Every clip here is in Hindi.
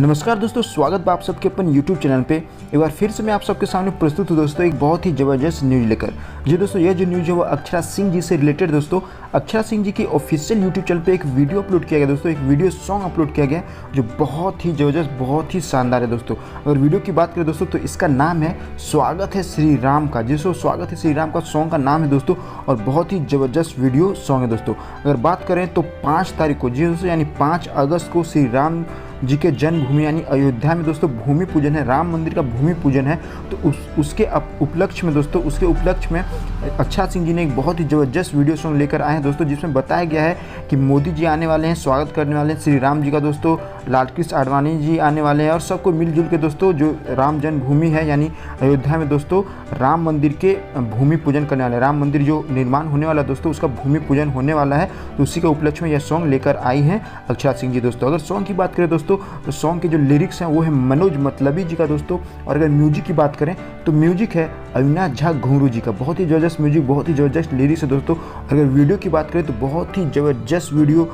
नमस्कार दोस्तों, स्वागत है आप सबके अपन YouTube चैनल पे। एक बार फिर से मैं आप सबके सामने प्रस्तुत हूँ दोस्तों एक बहुत ही ज़बरदस्त न्यूज़ लेकर। जी दोस्तों, यह जो न्यूज़ है वो अक्षरा सिंह जी से रिलेटेड। दोस्तों अक्षरा सिंह जी की ऑफिशियल YouTube चैनल पे एक वीडियो अपलोड किया गया दोस्तों, एक वीडियो सॉन्ग अपलोड किया गया जो बहुत ही ज़बरदस्त, बहुत ही शानदार है दोस्तों। अगर वीडियो की बात करें दोस्तों तो इसका नाम है स्वागत है श्री राम का। जी दोस्तों, स्वागत है श्री राम का सॉन्ग का नाम है दोस्तों, और बहुत ही ज़बरदस्त वीडियो सॉन्ग है दोस्तों। अगर बात करें तो 5 तारीख को, जी दोस्तों यानी 5 अगस्त को श्री राम जी के जन्मभूमि यानी अयोध्या में दोस्तों भूमि पूजन है, राम मंदिर का भूमि पूजन है। तो उसके उपलक्ष्य में दोस्तों, उसके उपलक्ष्य में अक्षरा सिंह जी ने एक बहुत ही ज़बरदस्त वीडियो सॉन्ग लेकर आए हैं दोस्तों, जिसमें बताया गया है कि मोदी जी आने वाले हैं, स्वागत करने वाले हैं श्री राम जी का दोस्तों, लालकृष्ण आडवाणी जी आने वाले हैं, और सबको मिलजुल के दोस्तों जो राम जन्मभूमि है यानी अयोध्या में दोस्तों राम मंदिर के भूमि पूजन करने वाले हैं। राम मंदिर जो निर्माण होने वाला है दोस्तों, उसका भूमि पूजन होने वाला है। तो उसी के उपलक्ष्य में यह सॉन्ग लेकर आई हैं अक्षरा सिंह जी दोस्तों। अगर सॉन्ग की बात करें दोस्तों तो सॉन्ग के जो लिरिक्स हैं वो है मनोज मतलबी जी का दोस्तों। और अगर म्यूजिक की बात करें तो म्यूजिक है अविनाश झा घुंगरू जी का। बहुत ही ज़बरदस्त म्यूजिक, बहुत ही ज़बरदस्त लिरिक्स है दोस्तों। अगर वीडियो की बात करें तो बहुत ही ज़बरदस्त वीडियो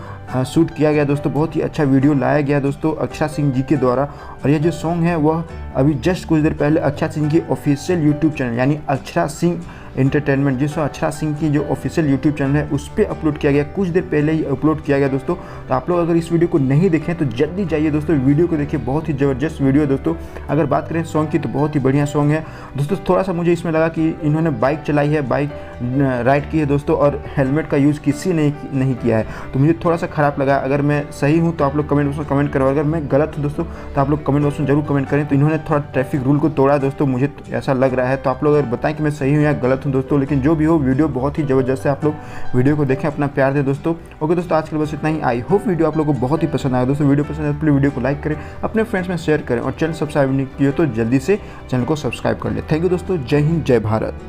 शूट किया गया दोस्तों, बहुत ही अच्छा वीडियो लाया गया दोस्तों अक्षरा सिंह जी के द्वारा। और यह जो सॉन्ग है वह अभी जस्ट कुछ देर पहले अक्षरा सिंह की ऑफिशियल यूट्यूब चैनल यानी अक्षरा सिंह एंटरटेनमेंट, जिसको अक्षरा सिंह की जो ऑफिशियल यूट्यूब चैनल है उस पर अपलोड किया गया, कुछ देर पहले ही अपलोड किया गया दोस्तों। तो आप लोग अगर इस वीडियो को नहीं देखें तो जल्दी जाइए दोस्तों, वीडियो को देखिए, बहुत ही ज़बरदस्त वीडियो है दोस्तों। अगर बात करें सॉन्ग की तो बहुत ही बढ़िया सॉन्ग है दोस्तों। थोड़ा सा मुझे इसमें लगा कि इन्होंने बाइक चलाई है, बाइक राइड की है दोस्तों, और हेलमेट का यूज़ किसी ने नहीं किया है, तो मुझे थोड़ा सा ख़राब लगा। अगर मैं सही हूँ तो आप लोग कमेंट बॉक्स में कमेंट करो, अगर मैं गलत हूँ दोस्तों तो आप लोग कमेंट बॉक्स में जरूर कमेंट करें। तो इन्होंने थोड़ा ट्रैफिक रूल को तोड़ा दोस्तों, मुझे ऐसा लग रहा है। तो आप लोग अगर बताएं कि मैं सही हूँ या गलत हूँ दोस्तों, लेकिन जो भी हो वीडियो बहुत ही ज़बरदस्त है। आप लोग वीडियो को देखें, अपना प्यार दें दोस्तों। ओके दोस्तों, आज के लिए बस इतना ही। आई होप वीडियो आप लोगों को बहुत ही पसंद आया दोस्तों। वीडियो पसंद है तो वीडियो को लाइक करें, अपने फ्रेंड्स में शेयर करें, और चैनल सब्सक्राइब नहीं किया तो जल्दी से चैनल को सब्सक्राइब कर ले। थैंक यू दोस्तों, जय हिंद, जय भारत।